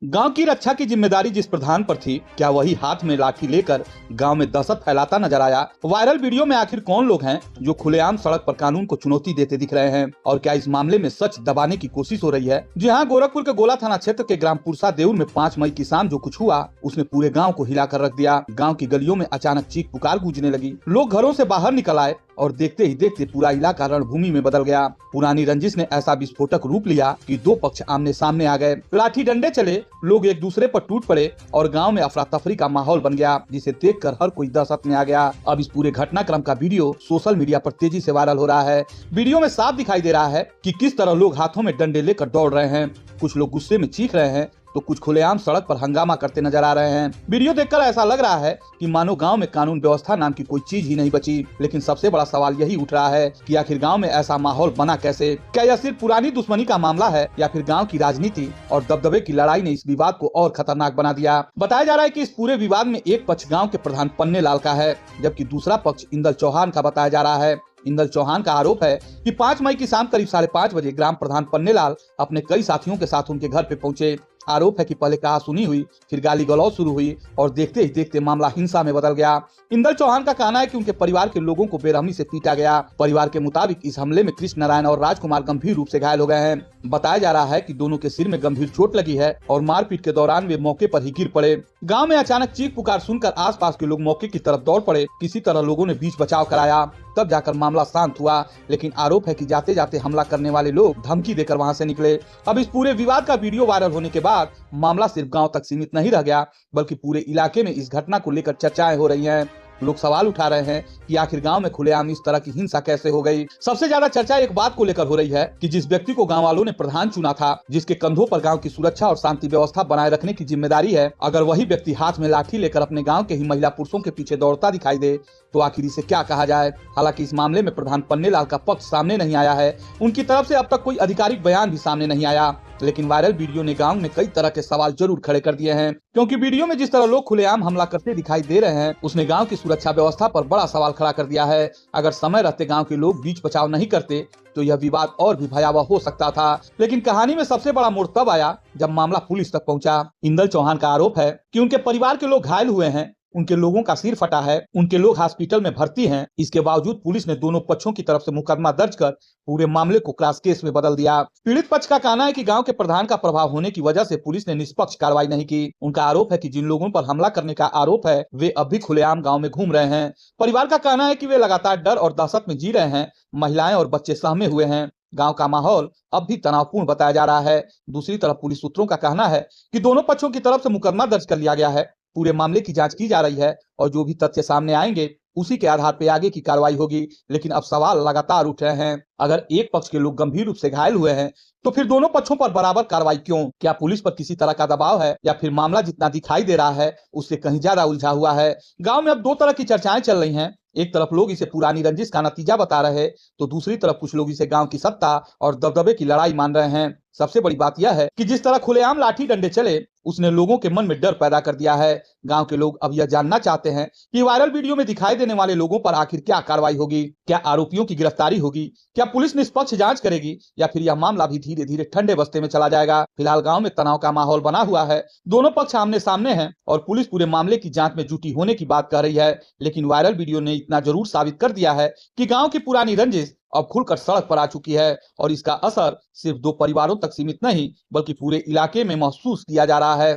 गांव की रक्षा की जिम्मेदारी जिस प्रधान पर थी, क्या वही हाथ में लाठी लेकर गांव में दहशत फैलाता नजर आया। वायरल वीडियो में आखिर कौन लोग हैं जो खुलेआम सड़क पर कानून को चुनौती देते दिख रहे हैं, और क्या इस मामले में सच दबाने की कोशिश हो रही है। जी हाँ, गोरखपुर के गोला थाना क्षेत्र के ग्राम पुरसा देउर में 5 मई की शाम जो कुछ हुआ उसने पूरे गाँव को हिला कर रख दिया। गाँव की गलियों में अचानक चीख पुकार गूंजने लगी। लोग घरों से बाहर निकल आए और देखते ही देखते पूरा इलाका रणभूमि में बदल गया। पुरानी रंजिश ने ऐसा विस्फोटक रूप लिया कि दो पक्ष आमने सामने आ गए। लाठी डंडे चले, लोग एक दूसरे पर टूट पड़े और गांव में अफरा तफरी का माहौल बन गया, जिसे देखकर हर कोई दहशत में आ गया। अब इस पूरे घटनाक्रम का वीडियो सोशल मीडिया पर तेजी से वायरल हो रहा है। वीडियो में साफ दिखाई दे रहा है कि किस तरह लोग हाथों में डंडे लेकर दौड़ रहे हैं। कुछ लोग गुस्से में चीख रहे हैं तो कुछ खुलेआम सड़क पर हंगामा करते नजर आ रहे हैं। वीडियो देखकर ऐसा लग रहा है कि मानो गांव में कानून व्यवस्था नाम की कोई चीज ही नहीं बची। लेकिन सबसे बड़ा सवाल यही उठ रहा है कि आखिर गांव में ऐसा माहौल बना कैसे। क्या यह सिर्फ पुरानी दुश्मनी का मामला है या फिर गांव की राजनीति और दबदबे की लड़ाई ने इस विवाद को और खतरनाक बना दिया। बताया जा रहा है कि इस पूरे विवाद में एक पक्ष गाँव के प्रधान पन्ने लाल का है, जबकि दूसरा पक्ष इंदल चौहान का बताया जा रहा है। इंदल चौहान का आरोप है कि 5 मई की शाम करीब 5:30 बजे ग्राम प्रधान पन्नेलाल अपने कई साथियों के साथ उनके घर पे पहुंचे। आरोप है कि पहले कहा सुनी हुई, फिर गाली गलौज शुरू हुई और देखते ही देखते मामला हिंसा में बदल गया। इंदल चौहान का कहना है कि उनके परिवार के लोगों को बेरहमी से पीटा गया। परिवार के मुताबिक इस हमले में कृष्ण नारायण और राजकुमार गंभीर रूप से घायल हो गए हैं। बताया जा रहा है कि दोनों के सिर में गंभीर चोट लगी है और मारपीट के दौरान वे मौके पर ही गिर पड़े। गाँव में अचानक चीख पुकार सुनकर आसपास के लोग मौके की तरफ दौड़ पड़े। किसी तरह लोगों ने बीच बचाव कराया, तब जाकर मामला शांत हुआ। लेकिन आरोप है कि जाते जाते हमला करने वाले लोग धमकी देकर वहां से निकले। अब इस पूरे विवाद का वीडियो वायरल होने के बाद मामला सिर्फ गांव तक सीमित नहीं रह गया, बल्कि पूरे इलाके में इस घटना को लेकर चर्चाएं हो रही हैं। लोग सवाल उठा रहे हैं कि आखिर गांव में खुलेआम इस तरह की हिंसा कैसे हो गई। सबसे ज्यादा चर्चा एक बात को लेकर हो रही है कि जिस व्यक्ति को गांव वालों ने प्रधान चुना था, जिसके कंधों पर गांव की सुरक्षा और शांति व्यवस्था बनाए रखने की जिम्मेदारी है, अगर वही व्यक्ति हाथ में लाठी लेकर अपने गांव के ही महिला पुरुषों के पीछे दौड़ता दिखाई दे तो आखिर इसे क्या कहा जाए। हालांकि इस मामले में प्रधान पन्नेलाल का पक्ष सामने नहीं आया है। उनकी तरफ से अब तक कोई आधिकारिक बयान भी सामने नहीं आया। लेकिन वायरल वीडियो ने गांव में कई तरह के सवाल जरूर खड़े कर दिए हैं, क्योंकि वीडियो में जिस तरह लोग खुलेआम हमला करते दिखाई दे रहे हैं उसने गांव की सुरक्षा व्यवस्था पर बड़ा सवाल खड़ा कर दिया है। अगर समय रहते गांव के लोग बीच बचाव नहीं करते तो यह विवाद और भी भयावह हो सकता था। लेकिन कहानी में सबसे बड़ा मोड़ तब आया जब मामला पुलिस तक पहुंचा। इंदल चौहान का आरोप है कि उनके परिवार के लोग घायल हुए हैं, उनके लोगों का सिर फटा है, उनके लोग हॉस्पिटल में भर्ती हैं। इसके बावजूद पुलिस ने दोनों पक्षों की तरफ से मुकदमा दर्ज कर पूरे मामले को क्रॉस केस में बदल दिया। पीड़ित पक्ष का कहना है कि गांव के प्रधान का प्रभाव होने की वजह से पुलिस ने निष्पक्ष कार्रवाई नहीं की। उनका आरोप है कि जिन लोगों पर हमला करने का आरोप है वे अब भी खुलेआम गांव में घूम रहे हैं। परिवार का कहना है कि वे लगातार डर और दहशत में जी रहे हैं। महिलाएं और बच्चे सहमे हुए हैं। गांव का माहौल अब भी तनावपूर्ण बताया जा रहा है। दूसरी तरफ पुलिस सूत्रों का कहना है कि दोनों पक्षों की तरफ से मुकदमा दर्ज कर लिया गया है। पूरे मामले की जांच की जा रही है और जो भी तथ्य सामने आएंगे उसी के आधार पर आगे की कार्रवाई होगी। लेकिन अब सवाल लगातार उठ रहे हैं, अगर एक पक्ष के लोग गंभीर रूप से घायल हुए हैं तो फिर दोनों पक्षों पर बराबर कार्रवाई क्यों? क्या पुलिस पर किसी तरह का दबाव है या फिर मामला जितना दिखाई दे रहा है उससे कहीं ज्यादा उलझा हुआ है? गांव में अब दो तरह की चर्चाएं चल रही हैं। एक तरफ लोग इसे पुरानी रंजिश का नतीजा बता रहे हैं तो दूसरी तरफ कुछ लोग इसे गांव की सत्ता और दबदबे की लड़ाई मान रहे हैं। सबसे बड़ी बात यह है कि जिस तरह खुलेआम लाठी डंडे चले उसने लोगों के मन में डर पैदा कर दिया है। गांव के लोग अब यह जानना चाहते हैं कि वायरल वीडियो में दिखाई देने वाले लोगों पर आखिर क्या कार्रवाई होगी, क्या आरोपियों की गिरफ्तारी होगी, क्या पुलिस निष्पक्ष जांच करेगी या फिर यह मामला भी धीरे धीरे ठंडे बस्ते में चला जाएगा। फिलहाल गांव में तनाव का माहौल बना हुआ है। दोनों पक्ष आमने सामने हैं और पुलिस पूरे मामले की जांच में जुटी होने की बात कह रही है। लेकिन वायरल वीडियो ने इतना जरूर साबित कर दिया है कि गांव की पुरानी रंजिश अब खुलकर सड़क पर आ चुकी है और इसका असर सिर्फ दो परिवारों तक सीमित नहीं बल्कि पूरे इलाके में महसूस किया जा रहा है।